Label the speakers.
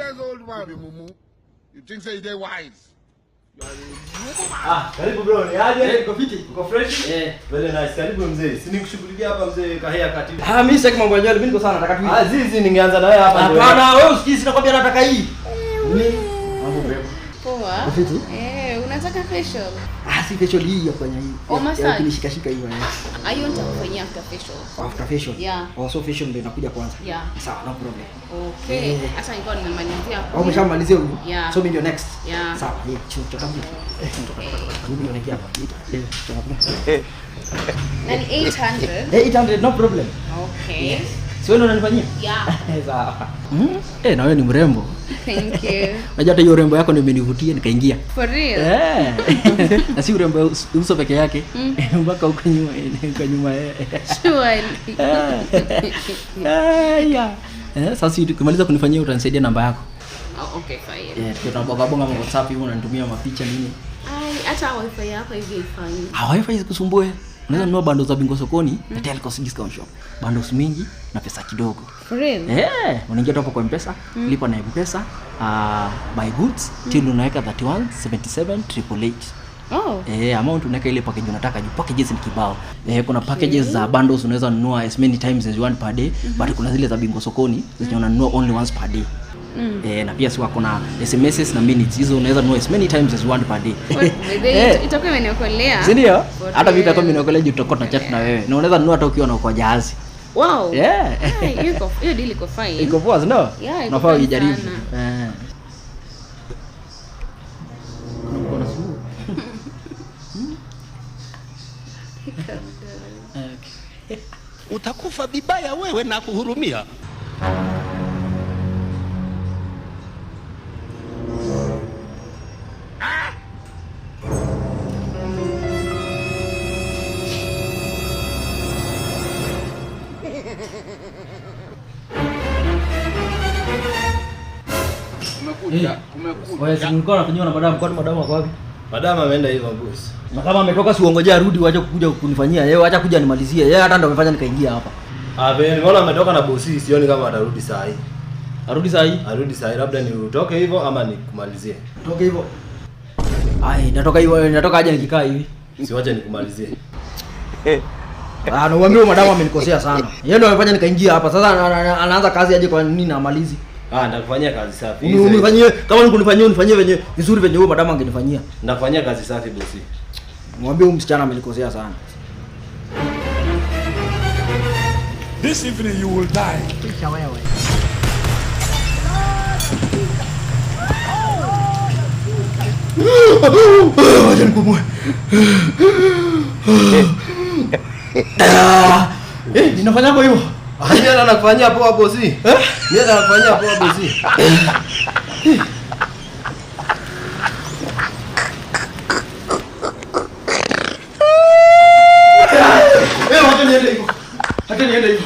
Speaker 1: years old man. Mumu. You think say they wise?
Speaker 2: Karibu bro, ni aje? Uko fiti? Uko fresh? Very nice. Karibu mzee. Si nikushughulikia hapa mzee kahea katibu.
Speaker 3: Mimi sitaki mambo ya nywele, mimi niko sana nataka tu.
Speaker 2: Zizi ningeanza na wewe hapa ndio.
Speaker 3: Hapana, wewe usikii sinakwambia nataka hii.
Speaker 2: Nini? Mambo bro.
Speaker 4: Poa.
Speaker 3: Fiti?
Speaker 4: Unataka facial?
Speaker 3: Si facial hii hapa hii.
Speaker 4: Massage.
Speaker 3: Kinishika hiyo.
Speaker 4: Ayo nitakufanyia after facial.
Speaker 3: After facial?
Speaker 4: Yeah.
Speaker 3: Also facial ndio inakuja kwanza.
Speaker 4: Yeah.
Speaker 3: Sawa, no problem.
Speaker 4: Okay. Hata nilikuwa nimemalizia hapo.
Speaker 3: Umeshamalizia huko?
Speaker 4: Yeah.
Speaker 3: So mimi ndio next.
Speaker 4: Yeah.
Speaker 3: Sawa, chochote kama. Mimi ndio naingia hapa.
Speaker 4: Nani 800?
Speaker 3: 800 no problem.
Speaker 4: Okay.
Speaker 3: Si wewe unanifanyia?
Speaker 4: Yeah.
Speaker 3: Sawa. Na wewe ni mrembo.
Speaker 4: Thank you.
Speaker 3: Najua hata hiyo urembo yako ndio imenivutia nikaingia.
Speaker 4: For real?
Speaker 3: Na si urembo uso peke yake. Mpaka huko nyuma
Speaker 4: Sure.
Speaker 3: Sasa ukimaliza kunifanyia utanisaidia namba yako.
Speaker 4: Okay, fine.
Speaker 3: Tunabonga bonga kwa WhatsApp hivi unanitumia mapicha nini?
Speaker 4: Hata wifi yako hivi ifanye.
Speaker 3: Wifi isikusumbue. Unaweza nunua bundles za Bingo sokoni na Telcos discount shop. Bundles mingi na pesa kidogo.
Speaker 4: For real?
Speaker 3: Unaingia hapo kwa M-Pesa, lipa na M-Pesa, buy goods, till unaweka 3177888. Amount unaweka ile package unataka juu. Packages ni kibao. Kuna packages za bundles unaweza nunua as many times as you want per day, but kuna zile za Bingo sokoni zenye unanunua only once per day. Na pia si wako na SMSs na minutes, hizo unaweza nunua as many times as you want per day.
Speaker 4: Itakuwa imeniokolea.
Speaker 3: Si ndio? Hata mimi nitakuwa imeniokolea juu tutakuwa na chat na wewe. Na unaweza nunua hata ukiwa na kwa jahazi.
Speaker 4: Wow. Hiyo deal iko fine.
Speaker 3: Iko poa, sio? Unafaa ujaribu.
Speaker 5: Utakufa vibaya wewe na kuhurumia.
Speaker 1: Kumekuja.
Speaker 3: Wewe si ulikuwa unafanywa na madam, kwani madam wako wapi?
Speaker 2: Madam ameenda hivyo boss.
Speaker 3: Na kama ametoka si uongojea arudi waje kuja kunifanyia. Yeye acha kuja nimalizie. Yeye hata ndio amefanya nikaingia hapa.
Speaker 2: Nimeona ametoka na bosi, sioni kama atarudi saa hii.
Speaker 3: Arudi saa hii?
Speaker 2: Arudi saa hii, labda ni utoke hivyo ama nikumalizie.
Speaker 3: Toke hivyo. Natoka hivyo, natoka aje nikikaa hivi.
Speaker 2: Siwache nikumalizie.
Speaker 3: Na uambie madam amenikosea sana. Yeye ndio amefanya nikaingia hapa. Sasa anaanza kazi aje kwa nini na amalizi?
Speaker 2: Nitakufanyia kazi safi.
Speaker 3: Unifanyie kama nikunifanyia unifanyie venye vizuri venye huyo madam angenifanyia.
Speaker 2: Nitakufanyia kazi safi bosi.
Speaker 3: Mwambie huyu msichana amenikosea sana.
Speaker 1: This evening you will die.
Speaker 3: Kisha wewe. Wacha nikumwe. Ninafanya kwa hivyo.
Speaker 2: Yeye anakufanyia poa bosi. Yeye anakufanyia poa bosi.
Speaker 3: Wacha niende hivyo.